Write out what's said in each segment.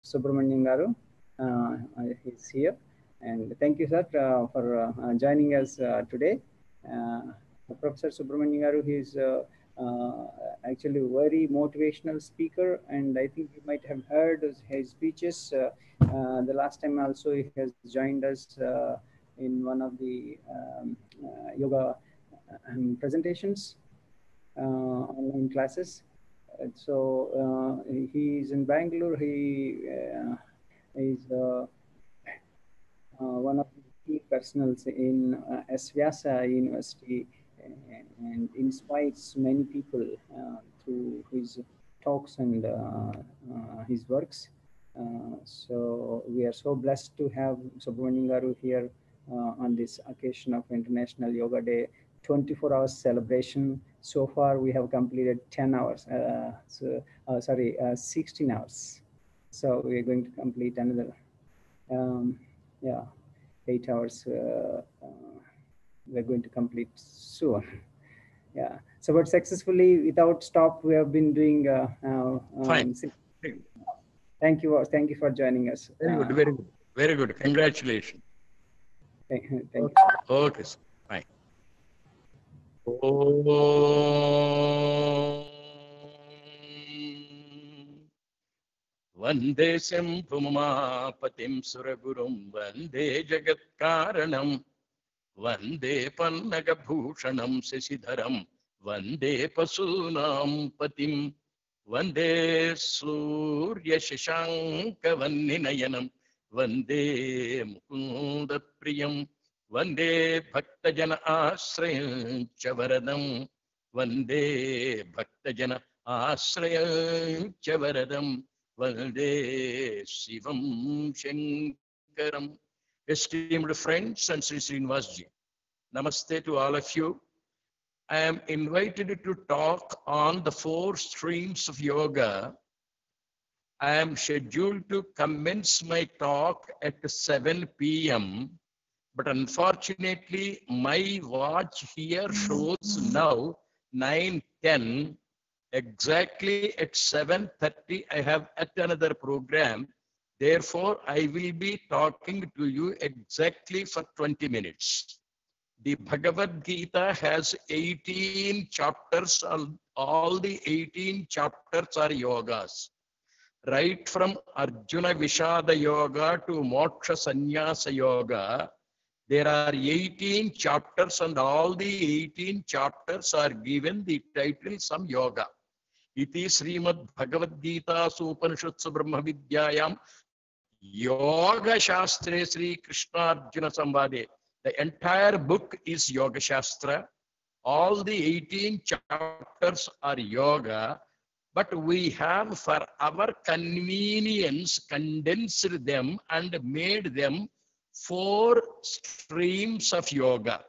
Subramanian Garu. He's here. And thank you, sir, for joining us today. Professor Subramanian Garu, he's actually a very motivational speaker, and I think you might have heard his speeches. The last time also he has joined us in one of the yoga presentations, online classes. He is in Bangalore. He is one of the key personals in S. Vyasa University, and inspires many people through his talks and his works. So we are so blessed to have Subramanian Garu here on this occasion of International Yoga Day 24 hours celebration. So far we have completed 10 hours, 16 hours. So we are going to complete another, yeah, 8 hours. We're going to complete soon. Yeah. So, but successfully, without stop, we have been doing. Fine. Thank you for joining us. Very good, very good, very good. Congratulations. Thank you. Okay, sir. Fine. Om Vande Shambhumapatim Suragurum Vande Jagat Karanam Vande Pannagabhushanam Seshidharam Vande Pasunam Patim Vande Surya Shashanka Vanninayanam Vande Mukunda Priyam Vande Bhaktajana Ashrayam Chavaradam Vande Bhaktajana Ashrayam Chavaradam Vande Shivam Shankaram. Esteemed friends and Sri Srinivasji, Namaste to all of you. I am invited to talk on the 4 streams of yoga. I am scheduled to commence my talk at 7 p.m. But unfortunately, my watch here shows now 9:10. Exactly at 7:30, I have at another program. Therefore, I will be talking to you exactly for 20 minutes. The Bhagavad Gita has 18 chapters. All the 18 chapters are yogas. Right from Arjuna Vishada Yoga to Moksha Sannyasa Yoga, there are 18 chapters, and all the 18 chapters are given the title some yoga. Iti Srimad Bhagavad Gita Upanishatsu Brahma Vidyayam Yoga Shastre Sri Krishna Arjuna Samvade. The entire book is Yoga Shastra. All the 18 chapters are yoga, but we have, for our convenience, condensed them and made them 4 streams of yoga.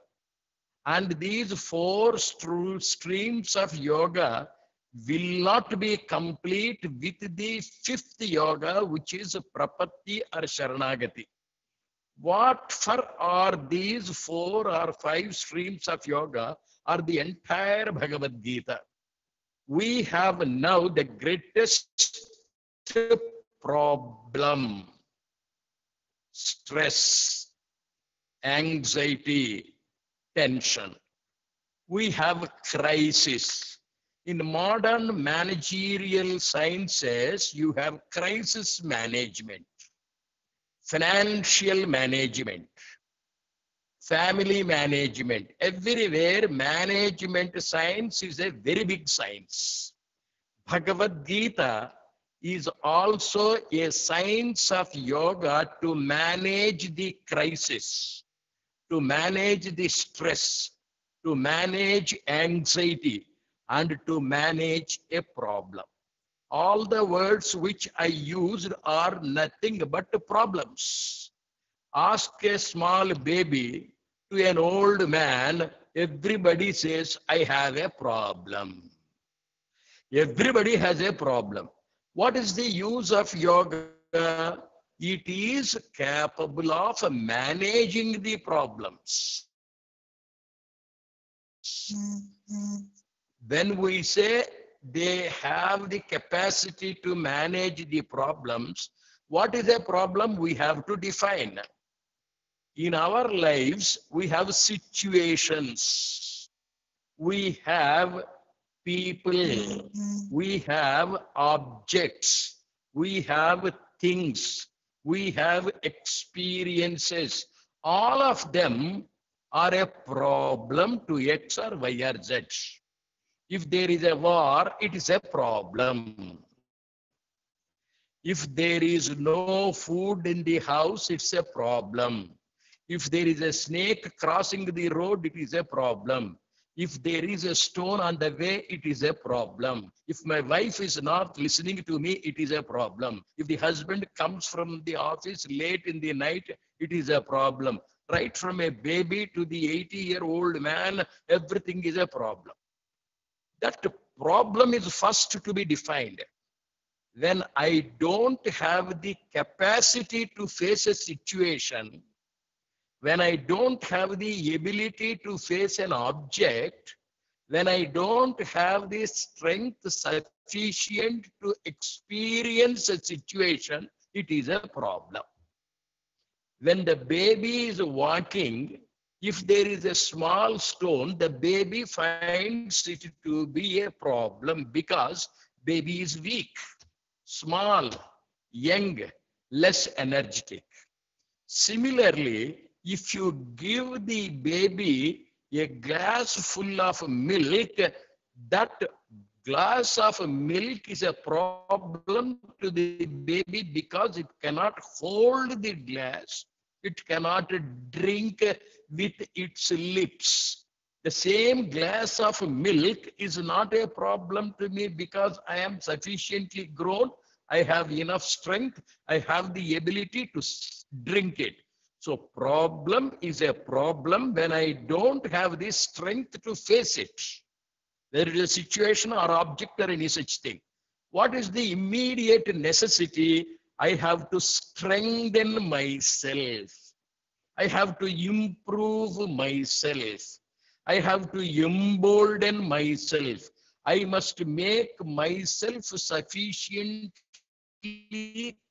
And these 4 streams of yoga will not be complete with the 5th yoga, which is Prapatti or Sharanagati. What for are these 4 or 5 streams of yoga are the entire Bhagavad Gita. We have now the greatest problem: stress, anxiety, tension. We have crisis. In modern managerial sciences, you have crisis management, financial management, family management. Everywhere, management science is a very big science. Bhagavad Gita is also a science of yoga to manage the crisis, to manage the stress, to manage anxiety, and to manage a problem. All the words which I used are nothing but problems. Ask a small baby to an old man, everybody says, I have a problem. Everybody has a problem. What is the use of yoga? It is capable of managing the problems. When we say they have the capacity to manage the problems, What is a problem? We have to define. In our lives, we have situations. We have people. We have objects. We have things. We have experiences. All of them are a problem to X or Y or Z. If there is a war, it is a problem. If there is no food in the house, it's a problem. If there is a snake crossing the road, it is a problem. If there is a stone on the way, it is a problem. If my wife is not listening to me, it is a problem. If the husband comes from the office late in the night, it is a problem. Right from a baby to the 80-year-old man, everything is a problem. That problem is first to be defined. When I don't have the capacity to face a situation, when I don't have the ability to face an object, when I don't have the strength sufficient to experience a situation, it is a problem. When the baby is walking, if there is a small stone, the baby finds it to be a problem because baby is weak, small, young, less energetic. Similarly, if you give the baby a glass full of milk, that glass of milk is a problem to the baby because it cannot hold the glass. It cannot drink with its lips. The same glass of milk is not a problem to me because I am sufficiently grown. I have enough strength. I have the ability to drink it. So problem is a problem when I don't have the strength to face it. There is a situation or object or any such thing. What is the immediate necessity? I have to strengthen myself. I have to improve myself. I have to embolden myself. I must make myself sufficiently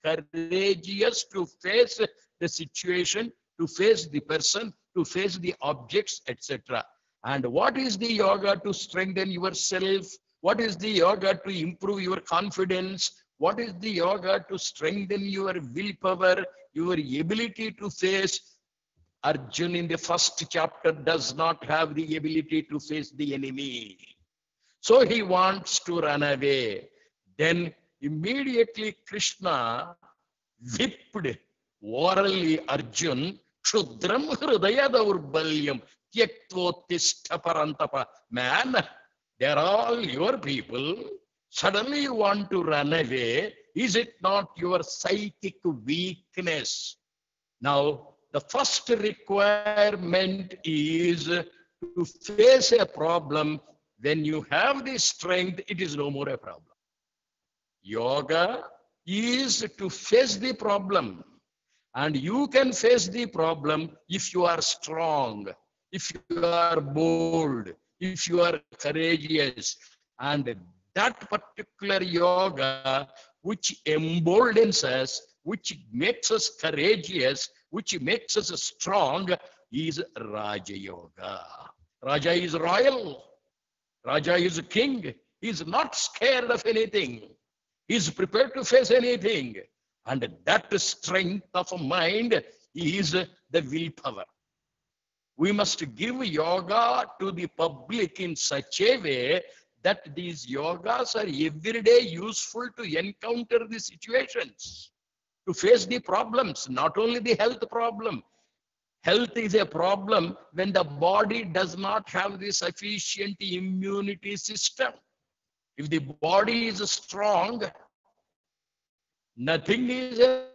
courageous to face the situation, to face the person, to face the objects, etc. And what is the yoga to strengthen yourself? What is the yoga to improve your confidence? What is the yoga to strengthen your willpower, your ability to face? Arjun in the first chapter does not have the ability to face the enemy. So he wants to run away. Then immediately Krishna whipped orally Arjun, Kshudram Hridaya Daurbalyam, Tyaktvottishta Parantapa. Man, they're all your people. Suddenly you want to run away. Is it not your psychic weakness? Now, the first requirement is to face a problem. When you have the strength, it is no more a problem. Yoga is to face the problem. And you can face the problem if you are strong, if you are bold, if you are courageous. And that particular yoga, which emboldens us, which makes us courageous, which makes us strong, is Raja Yoga. Raja is royal. Raja is a king. He is not scared of anything. He is prepared to face anything. And that strength of mind is the willpower. We must give yoga to the public in such a way that these yogas are every day useful to encounter the situations, to face the problems, not only the health problem. Health is a problem when the body does not have the sufficient immunity system. If the body is strong, nothing is a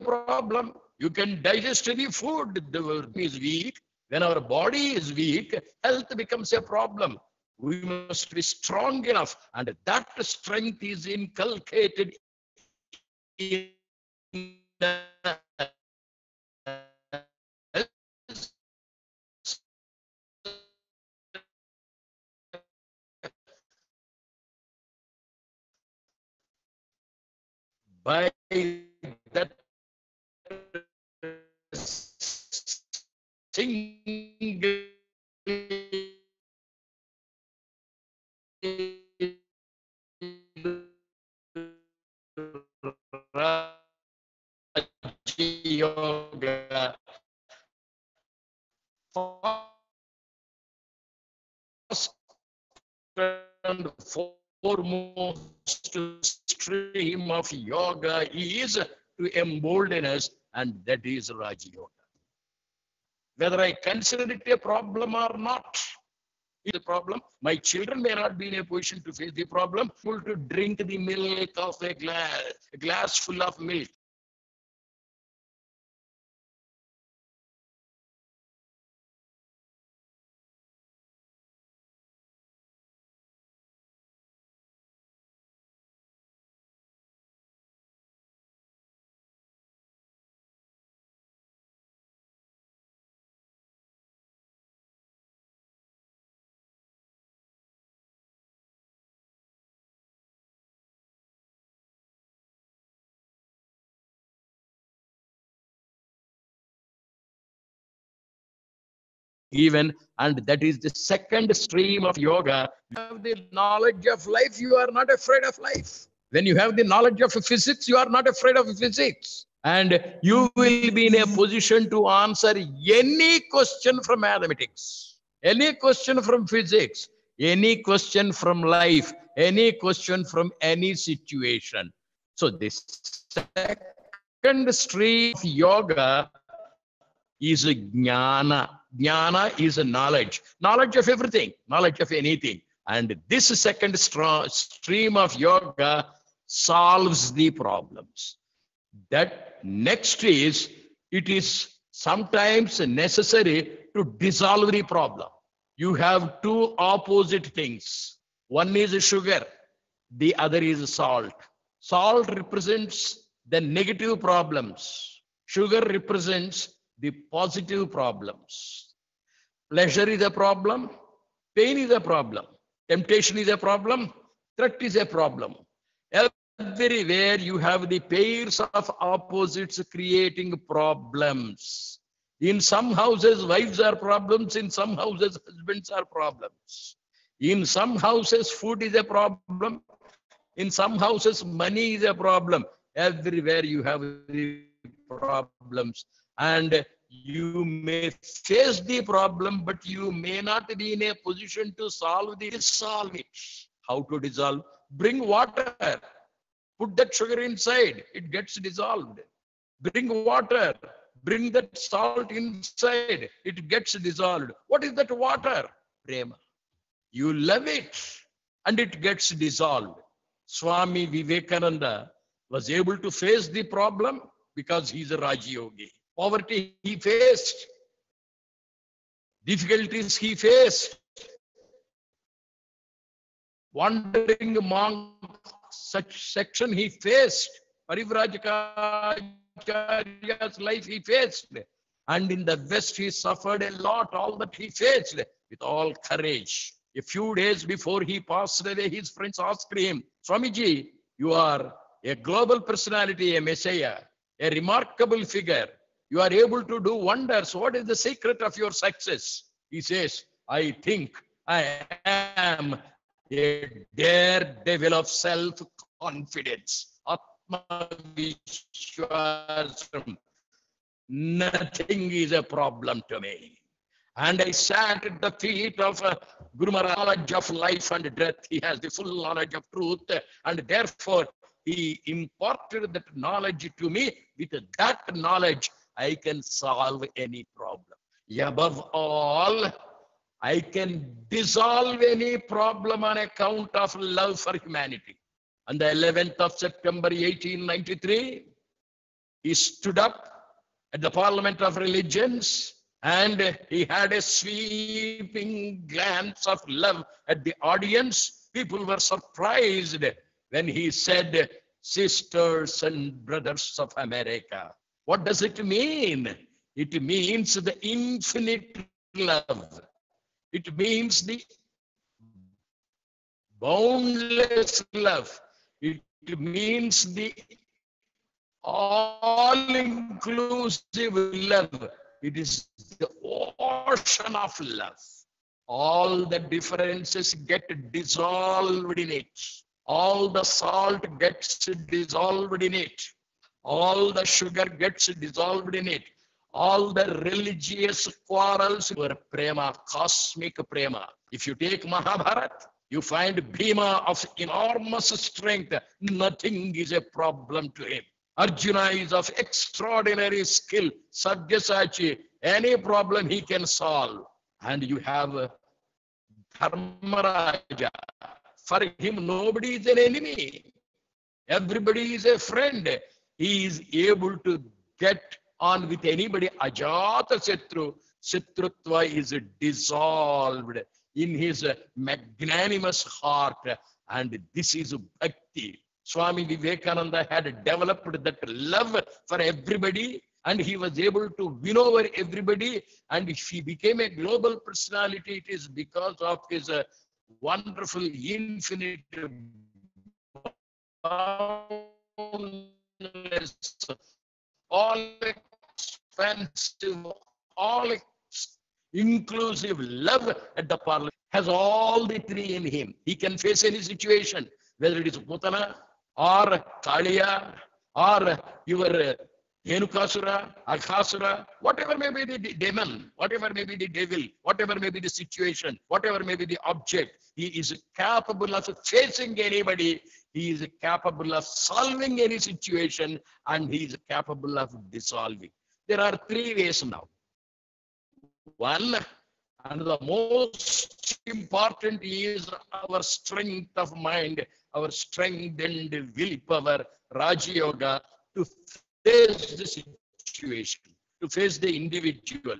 problem. You can digest any food. The body is weak. When our body is weak, health becomes a problem. We must be strong enough, and that strength is inculcated in by that single Yoga, first and foremost stream of yoga is to embolden us, and that is Raja Yoga. Whether I consider it a problem or not, is a problem. My children may not be in a position to face the problem. Able to drink the milk of a glass full of milk. Even, and that is the second stream of yoga. You have the knowledge of life, you are not afraid of life. When you have the knowledge of physics, you are not afraid of physics. And you will be in a position to answer any question from mathematics, any question from physics, any question from life, any question from any situation. So this second stream of yoga is a jnana. Jnana is a knowledge of everything, knowledge of anything. And this second stream of yoga solves the problems. That next is, it is sometimes necessary to dissolve the problem. You have two opposite things. One is sugar, the other is salt. Salt represents the negative problems. Sugar represents the positive problems. Pleasure is a problem, pain is a problem, temptation is a problem, threat is a problem. Everywhere you have the pairs of opposites creating problems. In some houses, wives are problems. In some houses, husbands are problems. In some houses, food is a problem. In some houses, money is a problem. Everywhere you have the problems. And you may face the problem, but you may not be in a position to solve it. How to dissolve? Bring water. Put that sugar inside. It gets dissolved. Bring water. Bring that salt inside. It gets dissolved. What is that water? Prema. You love it and it gets dissolved. Swami Vivekananda was able to face the problem because he's a Raja Yogi. Poverty he faced, difficulties he faced, wandering among such section he faced, Parivrajaka's life he faced, and in the West he suffered a lot, all that he faced with all courage. A few days before he passed away, his friends asked him, Swamiji, you are a global personality, a messiah, a remarkable figure. You are able to do wonders. What is the secret of your success? He says, I think I am a daredevil of self-confidence. Atma Vishwasam. Nothing is a problem to me. And I sat at the feet of Guru Maharaj, knowledge of life and death. He has the full knowledge of truth. And therefore, he imparted that knowledge to me. With that knowledge, I can solve any problem. Above all, I can dissolve any problem on account of love for humanity. On the 11th of September, 1893, he stood up at the Parliament of Religions and he had a sweeping glance of love at the audience. People were surprised when he said, sisters and brothers of America. What does it mean? It means the infinite love. It means the boundless love. It means the all-inclusive love. It is the ocean of love. All the differences get dissolved in it. All the salt gets dissolved in it. All the sugar gets dissolved in it. All the religious quarrels were prema, cosmic prema. If you take Mahabharata, you find Bhima of enormous strength. Nothing is a problem to him. Arjuna is of extraordinary skill. Sabyasachi, any problem he can solve. And you have Dharmaraja. For him, nobody is an enemy. Everybody is a friend. He is able to get on with anybody. Ajata Satru. Shatrutva is dissolved in his magnanimous heart. And this is bhakti. Swami Vivekananda had developed that love for everybody, and he was able to win over everybody. And if he became a global personality, it is because of his wonderful, infinite, boundless, all expansive, all inclusive love at the parliament. Has all the three in him. He can face any situation, whether it is Putana or Kaliya or your Dhenukasura, Aghasura, whatever may be the demon, whatever may be the devil, whatever may be the situation, whatever may be the object, he is capable of facing anybody. He is capable of solving any situation, and he is capable of dissolving. There are three ways now. One, and the most important, is our strength of mind, our strength and willpower, Raja Yoga, to face the situation, to face the individual,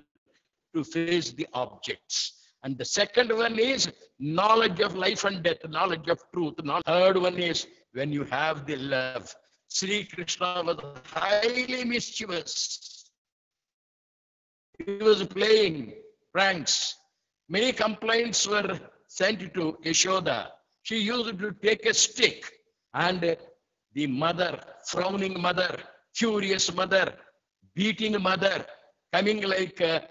to face the objects. And the second one is knowledge of life and death, knowledge of truth. Third one is when you have the love. Sri Krishna was highly mischievous. He was playing pranks. Many complaints were sent to Yashoda. She used to take a stick, and the mother, frowning mother, furious mother, beating mother, coming like a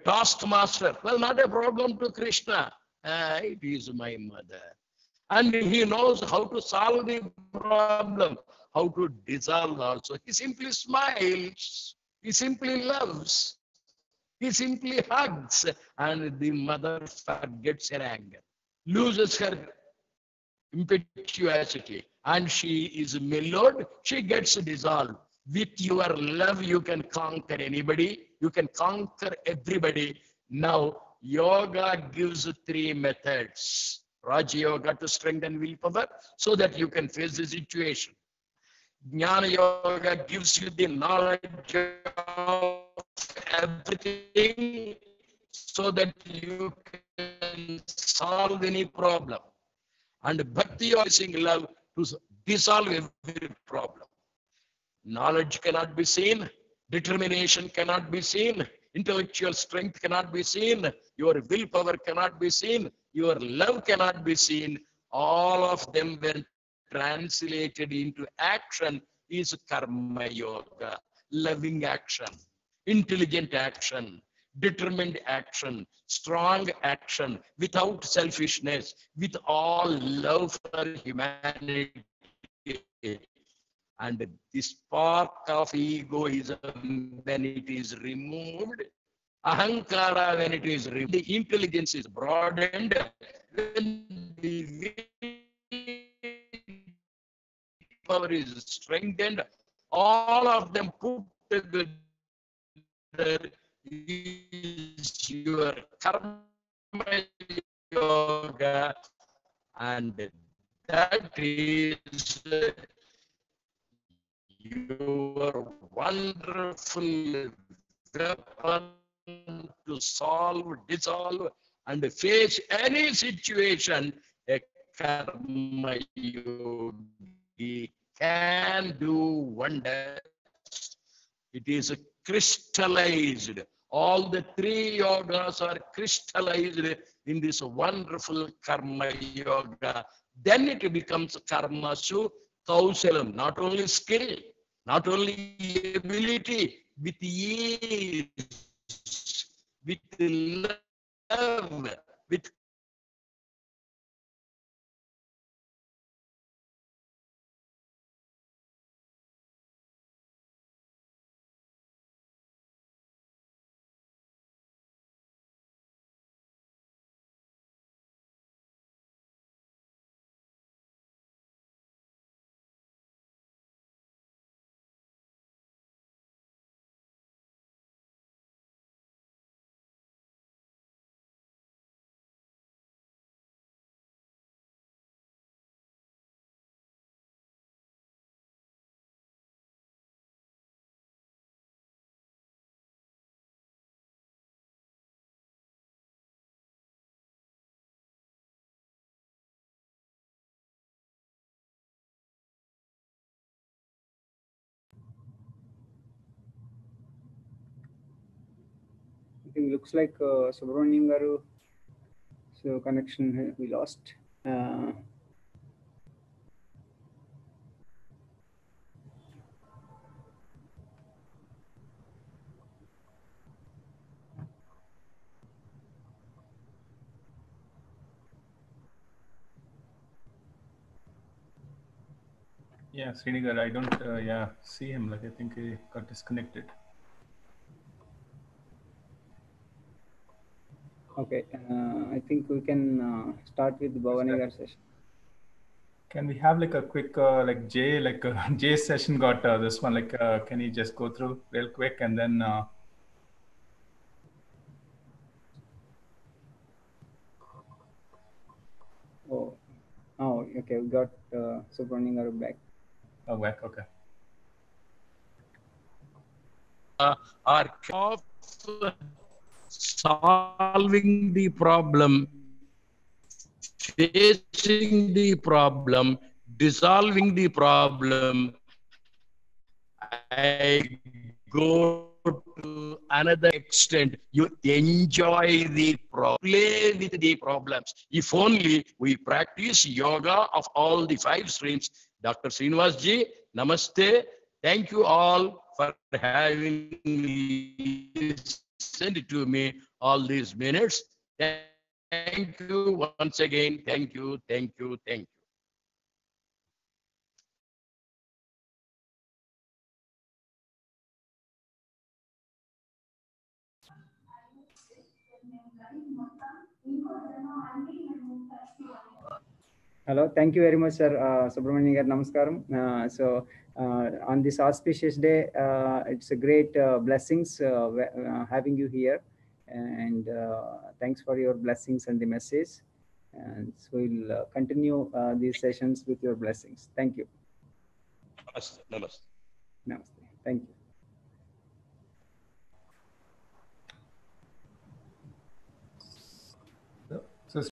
taskmaster. Well, not a problem to Krishna. It is my mother. And he knows how to solve the problem, how to dissolve also. He simply smiles. He simply loves. He simply hugs, and the mother forgets her anger, loses her impetuosity, and she is mellowed. She gets dissolved. With your love, you can conquer anybody. You can conquer everybody. Now, yoga gives three methods. Raja Yoga to strengthen willpower so that you can face the situation. Jnana Yoga gives you the knowledge of everything so that you can solve any problem. And Bhakti Yoga is using love to dissolve every problem. Knowledge cannot be seen, determination cannot be seen, intellectual strength cannot be seen, your willpower cannot be seen, your love cannot be seen. All of them, when translated into action, is Karma Yoga. Loving action, intelligent action, determined action, strong action, without selfishness, with all love for humanity. And the spark of egoism, when it is removed, ahankara, when it is removed, the intelligence is broadened, when the power is strengthened, all of them put together is your Karma Yoga, and that is your wonderful weapon to solve, dissolve, and face any situation. A Karma Yogi can do wonders. It is crystallized. All the three yogas are crystallized in this wonderful Karma Yoga. Then it becomes Karmasu Kausalam, not only skill, not only ability, with ease, with love, with I think looks like Subramanian Garu, so connection we lost. Yeah, Srinigar, I don't see him. Like I think he got disconnected. Okay, I think we can start with Bhavani Gar session. Can we have like a quick Jay's session got this one? Like, can you just go through real quick and then? Oh, okay, we got Subramanian Garu back. Oh, back. Okay. are of solving the problem, facing the problem, dissolving the problem. I go to another extent. You enjoy the play with the problems. If only we practice yoga of all the 5 streams. Dr. Srinivas ji, namaste. Thank you all for having listened to me all these minutes. Thank you once again. Thank you, thank you, thank you. Hello, thank you very much, sir. Subramanian Garu, namaskaram. On this auspicious day, it's a great blessings having you here, and thanks for your blessings and the message. And so we'll continue these sessions with your blessings. Thank you. Namaste. Namaste. Namaste. Thank you.